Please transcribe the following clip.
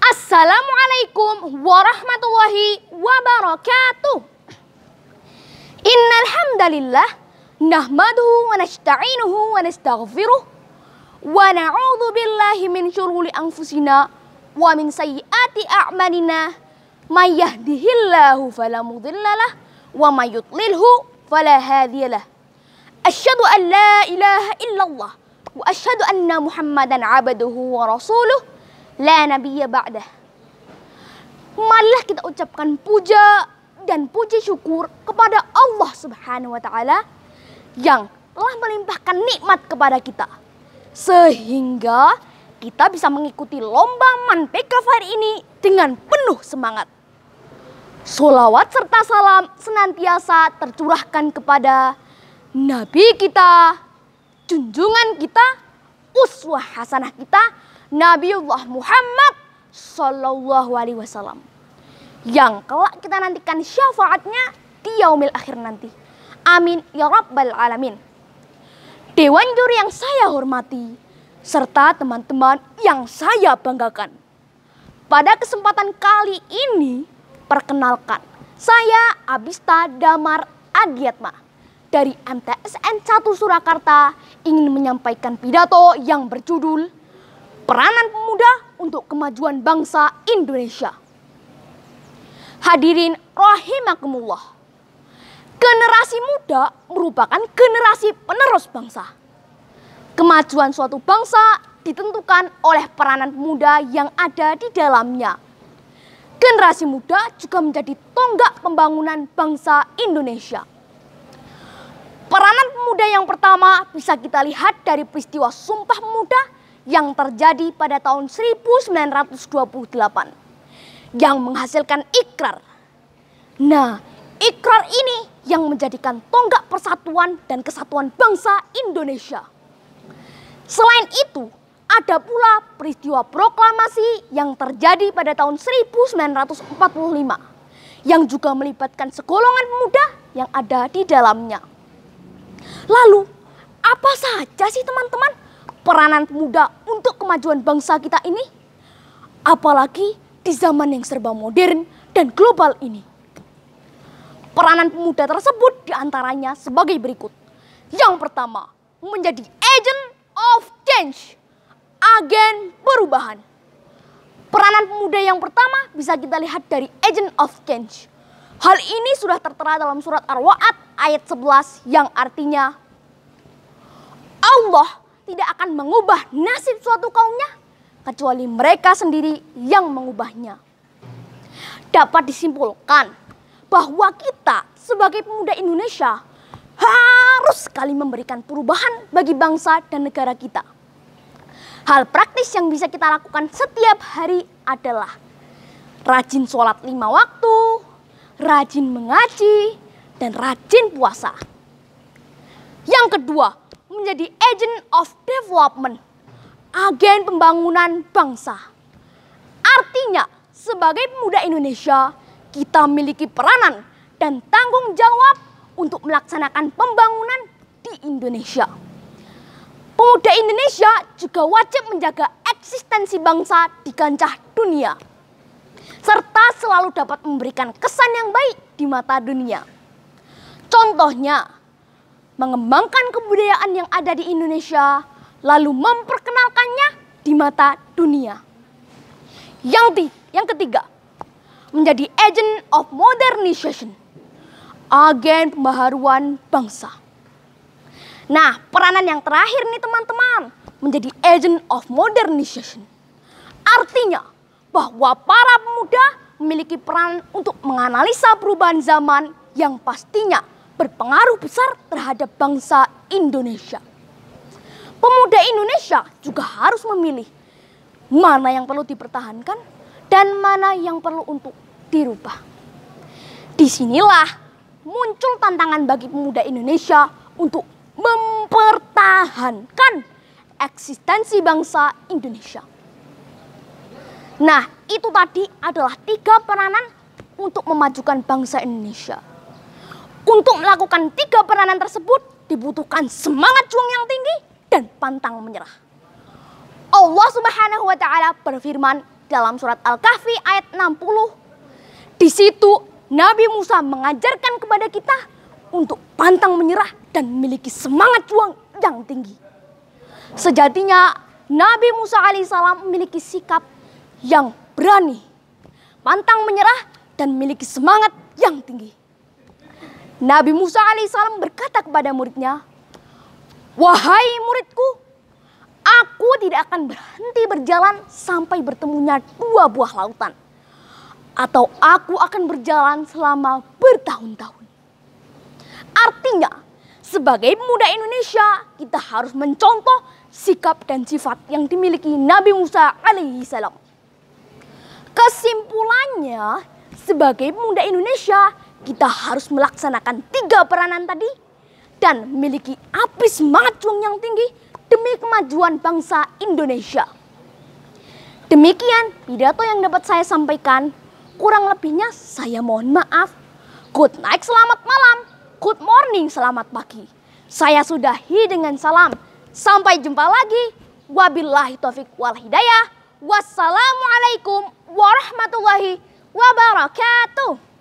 Assalamualaikum warahmatullahi wabarakatuh. Innal hamdalillah nahmaduhu wa nasta'inuhu wa nastaghfiruh wa na'udzu billahi min syururi anfusina wa min sayyiati a'malina. May yahdihillahu fala mudhillalah wa may yudlilhu fala hadiyalah. Asyhadu an la ilaha illallah wa asyhadu anna Muhammadan 'abduhu wa rasuluh. La nabiyya ba'dah. Marilah kita ucapkan puja dan puji syukur kepada Allah Subhanahu wa taala yang telah melimpahkan nikmat kepada kita sehingga kita bisa mengikuti lomba Manpekaf hari ini dengan penuh semangat. Sholawat serta salam senantiasa tercurahkan kepada Nabi kita, junjungan kita, uswah hasanah kita, Nabiullah Muhammad Sallallahu Alaihi Wasallam, yang kelak kita nantikan syafaatnya di yaumil akhir nanti. Amin ya rabbal alamin. Dewan juri yang saya hormati serta teman-teman yang saya banggakan, pada kesempatan kali ini perkenalkan, saya Abista Damar Adiatma dari MTSN 1 Surakarta ingin menyampaikan pidato yang berjudul Peranan Pemuda untuk Kemajuan Bangsa Indonesia. Hadirin rahimakumullah. Generasi muda merupakan generasi penerus bangsa. Kemajuan suatu bangsa ditentukan oleh peranan pemuda yang ada di dalamnya. Generasi muda juga menjadi tonggak pembangunan bangsa Indonesia. Peranan pemuda yang pertama bisa kita lihat dari peristiwa Sumpah Pemuda yang terjadi pada tahun 1928 yang menghasilkan ikrar. Nah, ikrar ini yang menjadikan tonggak persatuan dan kesatuan bangsa Indonesia. Selain itu, ada pula peristiwa proklamasi yang terjadi pada tahun 1945 yang juga melibatkan segolongan pemuda yang ada di dalamnya. Lalu, apa saja sih teman-teman peranan pemuda untuk kemajuan bangsa kita ini? Apalagi di zaman yang serba modern dan global ini. Peranan pemuda tersebut diantaranya sebagai berikut. Yang pertama, menjadi agent of change, agen perubahan. Peranan pemuda yang pertama bisa kita lihat dari agent of change. Hal ini sudah tertera dalam surat Ar-Ra'd ayat 11 yang artinya Allah tidak akan mengubah nasib suatu kaumnya kecuali mereka sendiri yang mengubahnya. Dapat disimpulkan bahwa kita sebagai pemuda Indonesia harus sekali memberikan perubahan bagi bangsa dan negara kita. Hal praktis yang bisa kita lakukan setiap hari adalah rajin sholat 5 waktu, rajin mengaji, dan rajin puasa. Yang kedua, menjadi agent of development, agen pembangunan bangsa. Artinya, sebagai pemuda Indonesia, kita memiliki peranan dan tanggung jawab untuk melaksanakan pembangunan di Indonesia. Pemuda Indonesia juga wajib menjaga eksistensi bangsa di kancah dunia, serta selalu dapat memberikan kesan yang baik di mata dunia. Contohnya, mengembangkan kebudayaan yang ada di Indonesia, lalu memperkenalkannya di mata dunia. Yang ketiga, menjadi agent of modernization, agen pembaharuan bangsa. Nah, peranan yang terakhir nih teman-teman, menjadi agent of modernization. Artinya bahwa para pemuda memiliki peran untuk menganalisa perubahan zaman yang pastinya berpengaruh besar terhadap bangsa Indonesia. Pemuda Indonesia juga harus memilih mana yang perlu dipertahankan dan mana yang perlu untuk dirubah. Disinilah muncul tantangan bagi pemuda Indonesia untuk mempertahankan eksistensi bangsa Indonesia. Nah, itu tadi adalah 3 peranan untuk memajukan bangsa Indonesia. Untuk melakukan 3 peranan tersebut dibutuhkan semangat juang yang tinggi dan pantang menyerah. Allah Subhanahu wa taala berfirman dalam surat Al-Kahfi ayat 60. Di situ Nabi Musa mengajarkan kepada kita untuk pantang menyerah dan memiliki semangat juang yang tinggi. Sejatinya Nabi Musa alaihissalam memiliki sikap yang berani, pantang menyerah dan memiliki semangat yang tinggi. Nabi Musa alaihissalam berkata kepada muridnya, "Wahai muridku, aku tidak akan berhenti berjalan sampai bertemunya dua buah lautan. Atau aku akan berjalan selama bertahun-tahun." Artinya, sebagai pemuda Indonesia, kita harus mencontoh sikap dan sifat yang dimiliki Nabi Musa alaihissalam. Kesimpulannya, sebagai pemuda Indonesia, kita harus melaksanakan 3 peranan tadi dan memiliki api semangat juang yang tinggi demi kemajuan bangsa Indonesia. Demikian pidato yang dapat saya sampaikan. Kurang lebihnya saya mohon maaf. Good night, selamat malam. Good morning, selamat pagi. Saya sudahi dengan salam. Sampai jumpa lagi. Wabillahi taufiq wal hidayah. Wassalamualaikum warahmatullahi wabarakatuh.